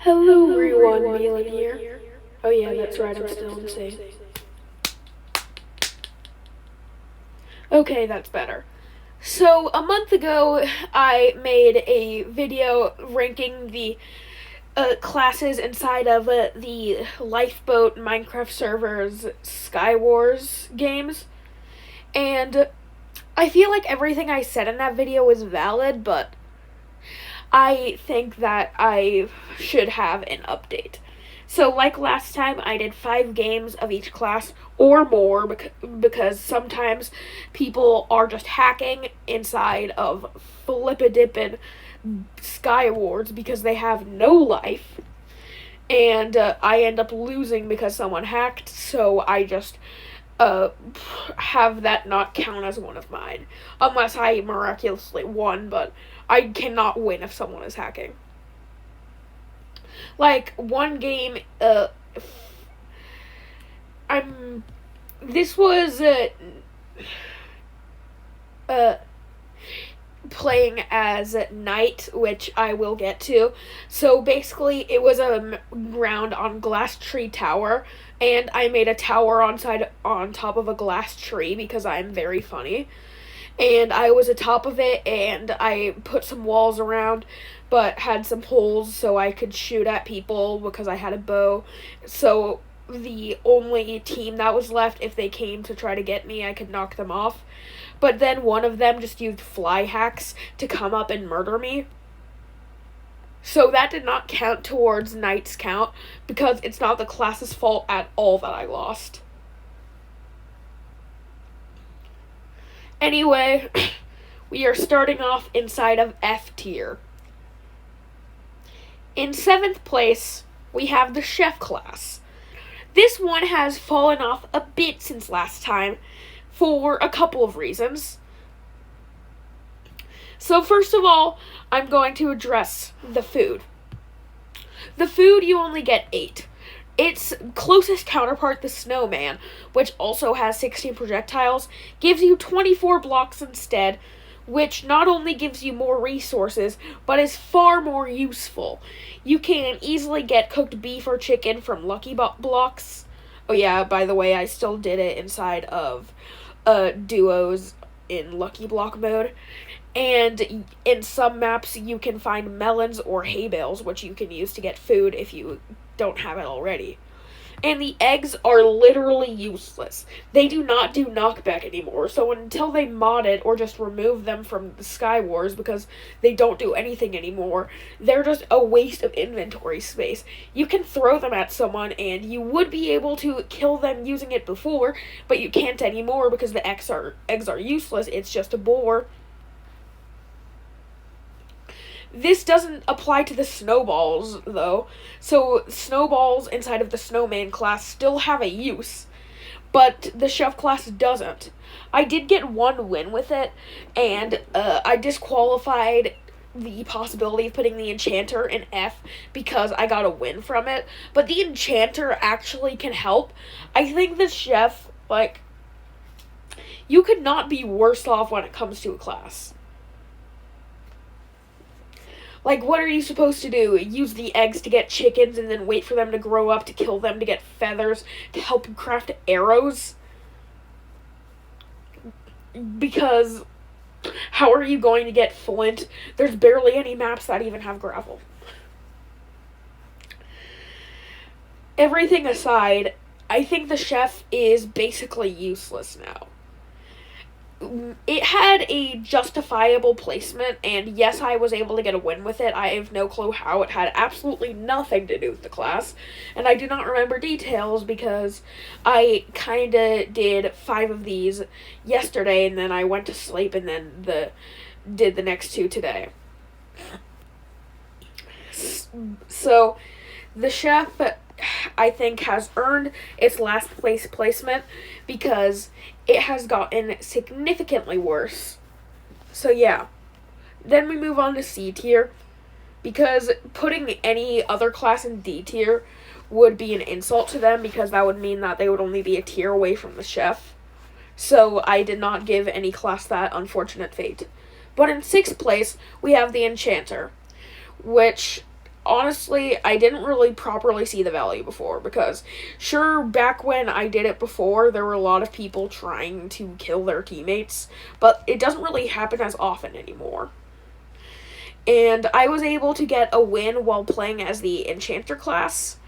Hello everyone, Neelan here. Oh yeah, that's right, I'm still insane. Okay, that's better. So, a month ago, I made a video ranking the classes inside of the Lifeboat Minecraft server's Skywars games. And I feel like everything I said in that video was valid, but I think that I should have an update. So, like last time, I did 5 games of each class or more because sometimes people are just hacking inside of Flippadippin Skywars because they have no life. And I end up losing because someone hacked, so I just have that not count as one of mine. Unless I miraculously won, but I cannot win if someone is hacking. Like, one game, this was, playing as Knight, which I will get to. So basically, it was a ground on glass tree tower, and I made a tower on top of a glass tree because I'm very funny. And I was atop of it, and I put some walls around, but had some holes so I could shoot at people because I had a bow. So the only team that was left, if they came to try to get me, I could knock them off. But then one of them just used fly hacks to come up and murder me. So that did not count towards Knight's count because it's not the class's fault at all that I lost. Anyway, we are starting off inside of F tier. In 7th place, we have the chef class. This one has fallen off a bit since last time for a couple of reasons. So first of all, I'm going to address the food. The food, you only get 8. Its closest counterpart, the snowman, which also has 16 projectiles, gives you 24 blocks instead, which not only gives you more resources, but is far more useful. You can easily get cooked beef or chicken from Lucky Blocks. Oh yeah, by the way, I still did it inside of duos in Lucky Block mode. And in some maps, you can find melons or hay bales, which you can use to get food if you don't have it already. And the eggs are literally useless. They do not do knockback anymore, so until they mod it or just remove them from the Skywars because they don't do anything anymore, they're just a waste of inventory space. You can throw them at someone and you would be able to kill them using it before, but you can't anymore because the eggs are useless. It's just a bore. This doesn't apply to the snowballs, though. So, snowballs inside of the snowman class still have a use, but the chef class doesn't. I did get 1 win with it, and I disqualified the possibility of putting the enchanter in F because I got a win from it, but the enchanter actually can help. I think the chef, you could not be worse off when it comes to a class. Like, what are you supposed to do? Use the eggs to get chickens and then wait for them to grow up to kill them to get feathers to help you craft arrows? Because how are you going to get flint? There's barely any maps that even have gravel. Everything aside, I think the chef is basically useless now. It had a justifiable placement, and yes, I was able to get a win with it. I have no clue how. It had absolutely nothing to do with the class, and I do not remember details because I kinda did 5 of these yesterday, and then I went to sleep, and then did the next 2 today. So, the chef, I think, has earned its last place placement because it has gotten significantly worse. So yeah. Then we move on to C tier, because putting any other class in D tier would be an insult to them because that would mean that they would only be a tier away from the chef. So I did not give any class that unfortunate fate. But in 6th place, we have the enchanter, which honestly, I didn't really properly see the value before, because sure, back when I did it before, there were a lot of people trying to kill their teammates, but it doesn't really happen as often anymore. And I was able to get a win while playing as the Enchanter class,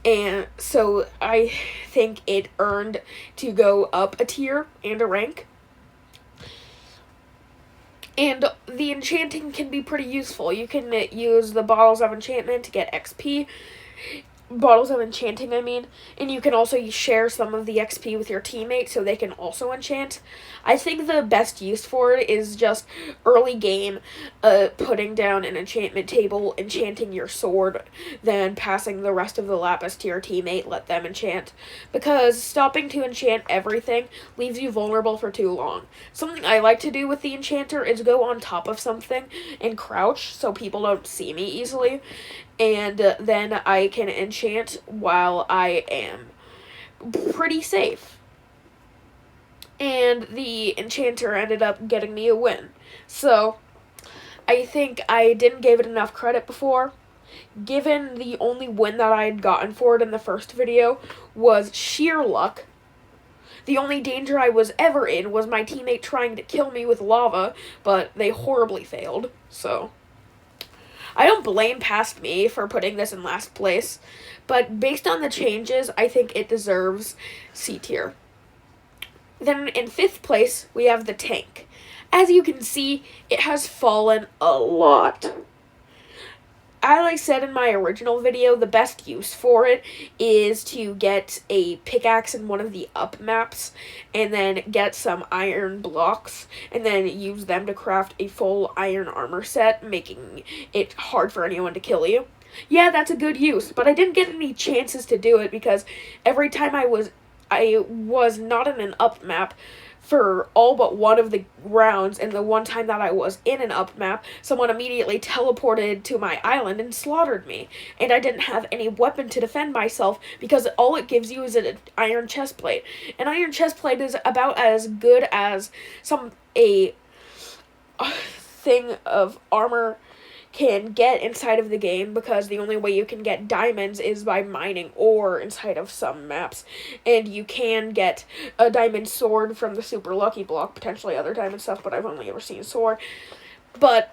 and so I think it earned to go up a tier and a rank. And the enchanting can be pretty useful. You can use the bottles of enchantment to get XP. Bottles of enchanting, I mean. And you can also share some of the XP with your teammates so they can also enchant. I think the best use for it is just early game, putting down an enchantment table, enchanting your sword, then passing the rest of the lapis to your teammate, let them enchant. Because stopping to enchant everything leaves you vulnerable for too long. Something I like to do with the enchanter is go on top of something and crouch so people don't see me easily. And then I can enchant while I am pretty safe. And the enchanter ended up getting me a win. So, I think I didn't give it enough credit before. Given the only win that I had gotten for it in the first video was sheer luck. The only danger I was ever in was my teammate trying to kill me with lava, but they horribly failed, so I don't blame past me for putting this in last place, but based on the changes, I think it deserves C tier. Then in 5th place, we have the tank. As you can see, it has fallen a lot. As I said in my original video, the best use for it is to get a pickaxe in one of the up maps, and then get some iron blocks, and then use them to craft a full iron armor set, making it hard for anyone to kill you. Yeah, that's a good use, but I didn't get any chances to do it because every time I was not in an up map for all but one of the rounds, and the one time that I was in an up map, someone immediately teleported to my island and slaughtered me, and I didn't have any weapon to defend myself because all it gives you is an iron chestplate. An iron chestplate is about as good as a thing of armor can get inside of the game, because the only way you can get diamonds is by mining ore inside of some maps, and you can get a diamond sword from the super lucky block, potentially other diamond stuff, but I've only ever seen sword. But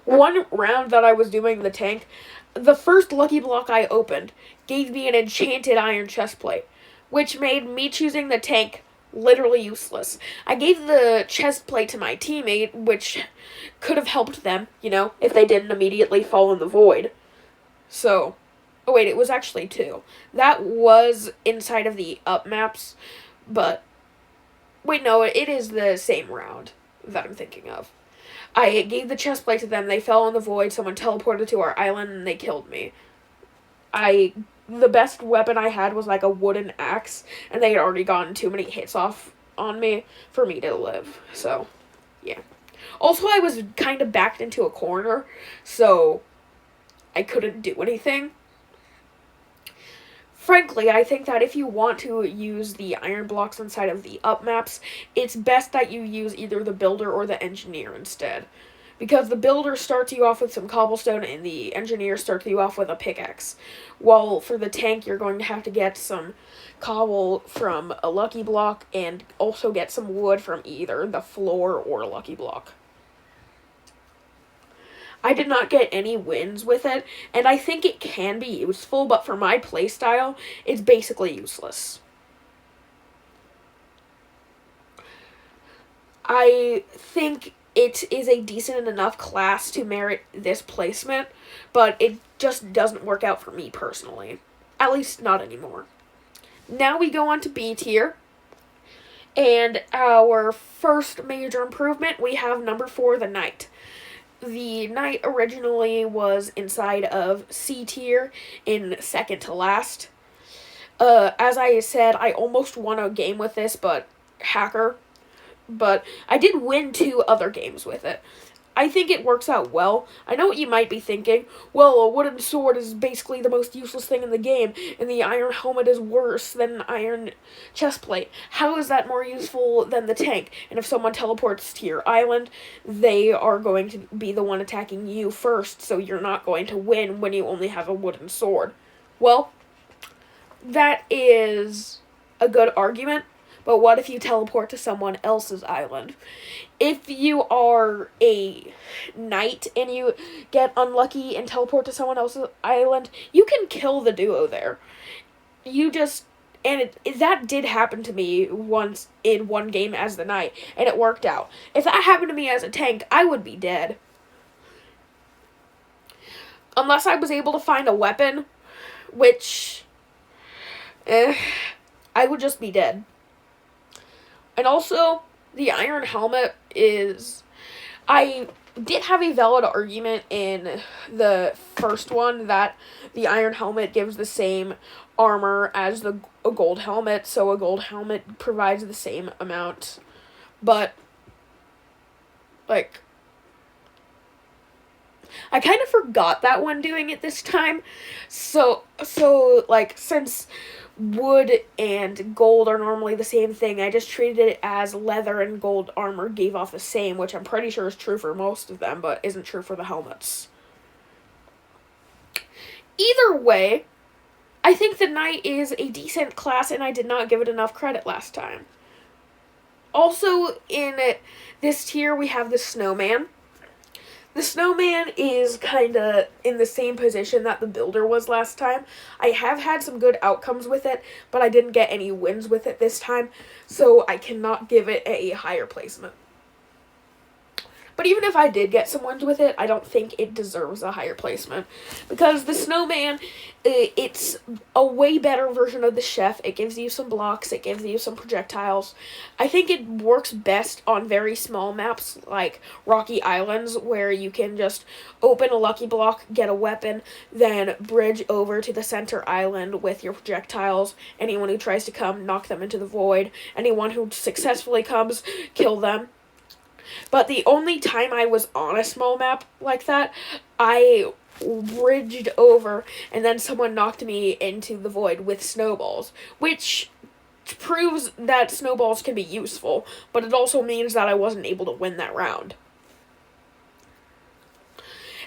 one round that I was doing the tank, the first lucky block I opened gave me an enchanted iron chestplate, which made me choosing the tank literally useless. I gave the chest plate to my teammate, which could have helped them, if they didn't immediately fall in the void. So, oh wait, it was actually 2. That was inside of the up maps, but wait, no, it is the same round that I'm thinking of. I gave the chest plate to them, they fell in the void, someone teleported to our island, and they killed me. The best weapon I had was like a wooden axe, and they had already gotten too many hits off on me for me to live, so, yeah. Also, I was kind of backed into a corner, so I couldn't do anything. Frankly, I think that if you want to use the iron blocks inside of the up maps, it's best that you use either the builder or the engineer instead. Because the builder starts you off with some cobblestone, and the engineer starts you off with a pickaxe. While for the tank, you're going to have to get some cobble from a lucky block, and also get some wood from either the floor or lucky block. I did not get any wins with it, and I think it can be useful, but for my playstyle, it's basically useless. I think it is a decent enough class to merit this placement, but it just doesn't work out for me personally. At least not anymore. Now we go on to B tier. And our first major improvement, we have number 4, the Knight. The Knight originally was inside of C tier in second to last. As I said, I almost won a game with this, but hacker. But I did win 2 other games with it. I think it works out well. I know what you might be thinking. Well, a wooden sword is basically the most useless thing in the game, and the iron helmet is worse than an iron chestplate. How is that more useful than the tank? And if someone teleports to your island, they are going to be the one attacking you first, so you're not going to win when you only have a wooden sword. Well, that is a good argument. But what if you teleport to someone else's island? If you are a knight and you get unlucky and teleport to someone else's island, you can kill the duo there. That did happen to me once in one game as the knight, and it worked out. If that happened to me as a tank, I would be dead. Unless I was able to find a weapon, which, I would just be dead. And also, the iron helmet is... I did have a valid argument in the first one that the iron helmet gives the same armor as a gold helmet, so a gold helmet provides the same amount. But, like, I kind of forgot that when doing it this time. So like, since wood and gold are normally the same thing, I just treated it as leather and gold armor gave off the same, which I'm pretty sure is true for most of them, but isn't true for the helmets. Either way, I think the knight is a decent class, and I did not give it enough credit last time. Also, in this tier, we have the snowman. The snowman is kind of in the same position that the builder was last time. I have had some good outcomes with it, but I didn't get any wins with it this time, so I cannot give it a higher placement. But even if I did get some wins with it, I don't think it deserves a higher placement. Because the snowman, it's a way better version of the chef. It gives you some blocks. It gives you some projectiles. I think it works best on very small maps like Rocky Islands, where you can just open a lucky block, get a weapon, then bridge over to the center island with your projectiles. Anyone who tries to come, knock them into the void. Anyone who successfully comes, kill them. But the only time I was on a small map like that, I bridged over and then someone knocked me into the void with snowballs, which proves that snowballs can be useful, but it also means that I wasn't able to win that round.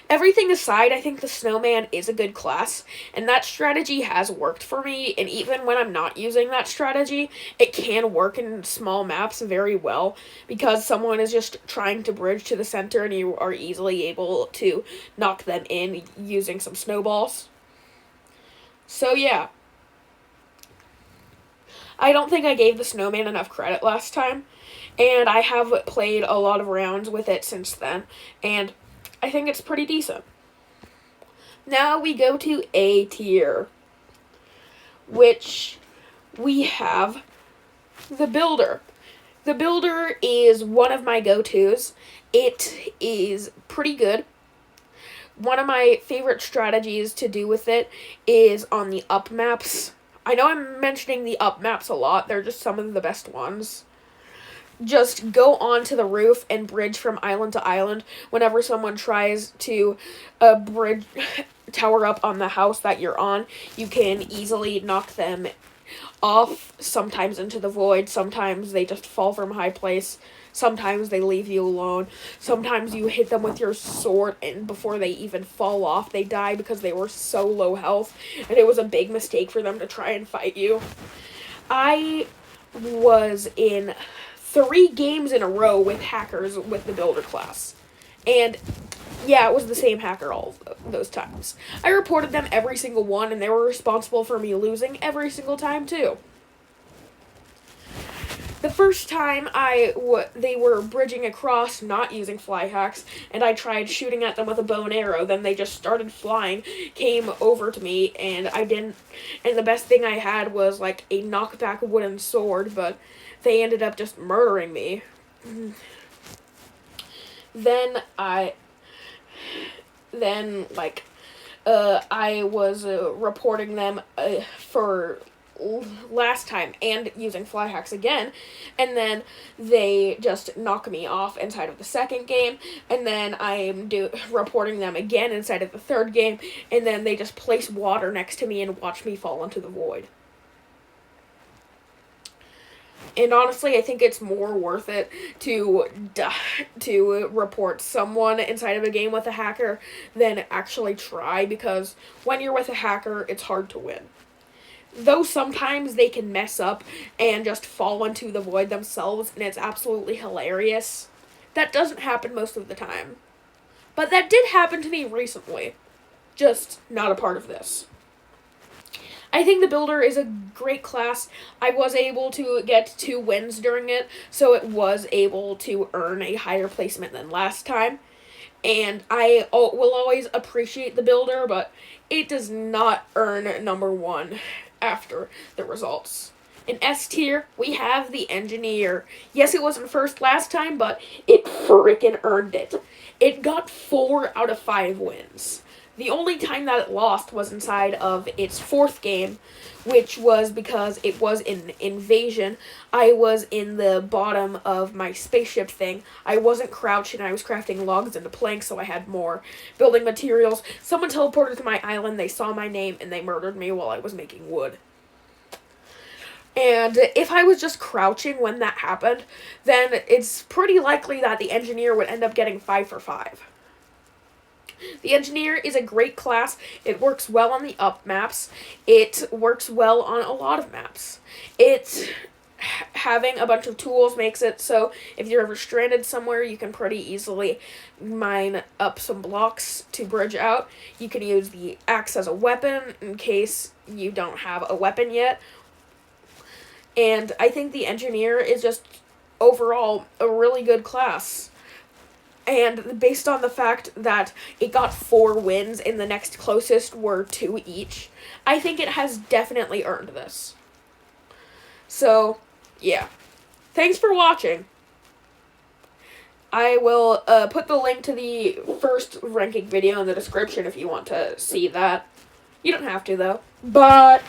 Everything aside, I think the snowman is a good class, and that strategy has worked for me, and even when I'm not using that strategy, it can work in small maps very well, because someone is just trying to bridge to the center and you are easily able to knock them in using some snowballs. So yeah. I don't think I gave the snowman enough credit last time, and I have played a lot of rounds with it since then, and I think it's pretty decent. Now we go to A tier, which we have the Builder. The Builder is one of my go-tos. It is pretty good. One of my favorite strategies to do with it is on the up maps. I know I'm mentioning the up maps a lot. They're just some of the best ones. Just go onto the roof and bridge from island to island. Whenever someone tries to bridge tower up on the house that you're on, you can easily knock them off, sometimes into the void, sometimes they just fall from a high place, sometimes they leave you alone, sometimes you hit them with your sword and before they even fall off, they die because they were so low health, and it was a big mistake for them to try and fight you. I was in 3 games in a row with hackers with the Builder class. And yeah, it was the same hacker all of those times. I reported them every single one, and they were responsible for me losing every single time, too. The first time they were bridging across, not using fly hacks, and I tried shooting at them with a bow and arrow, then they just started flying, came over to me, and I didn't, and the best thing I had was, like, a knockback wooden sword, but they ended up just murdering me. Then I was reporting them for last time and using fly hacks again, and then they just knock me off inside of the second game, and then I'm reporting them again inside of the third game, and then they just place water next to me and watch me fall into the void. And honestly, I think it's more worth it to report someone inside of a game with a hacker than actually try, because when you're with a hacker, it's hard to win. Though sometimes they can mess up and just fall into the void themselves, and it's absolutely hilarious. That doesn't happen most of the time. But that did happen to me recently. Just not a part of this. I think the Builder is a great class. I was able to get 2 wins during it, so it was able to earn a higher placement than last time. And I will always appreciate the Builder, but it does not earn number 1 after the results. In S tier, we have the Engineer. Yes, it wasn't first last time, but it frickin' earned it. It got 4 out of 5 wins. The only time that it lost was inside of its 4th game, which was because it was in Invasion. I was in the bottom of my spaceship thing. I wasn't crouching. I was crafting logs into planks, so I had more building materials. Someone teleported to my island. They saw my name, and they murdered me while I was making wood. And if I was just crouching when that happened, then it's pretty likely that the Engineer would end up getting 5 for 5. The Engineer is a great class. It works well on the up maps. It works well on a lot of maps. Having a bunch of tools makes it so if you're ever stranded somewhere, you can pretty easily mine up some blocks to bridge out. You can use the axe as a weapon in case you don't have a weapon yet. And I think the Engineer is just overall a really good class. And based on the fact that it got 4 wins and the next closest were 2 each, I think it has definitely earned this. So, yeah. Thanks for watching. I will put the link to the first ranking video in the description if you want to see that. You don't have to, though. But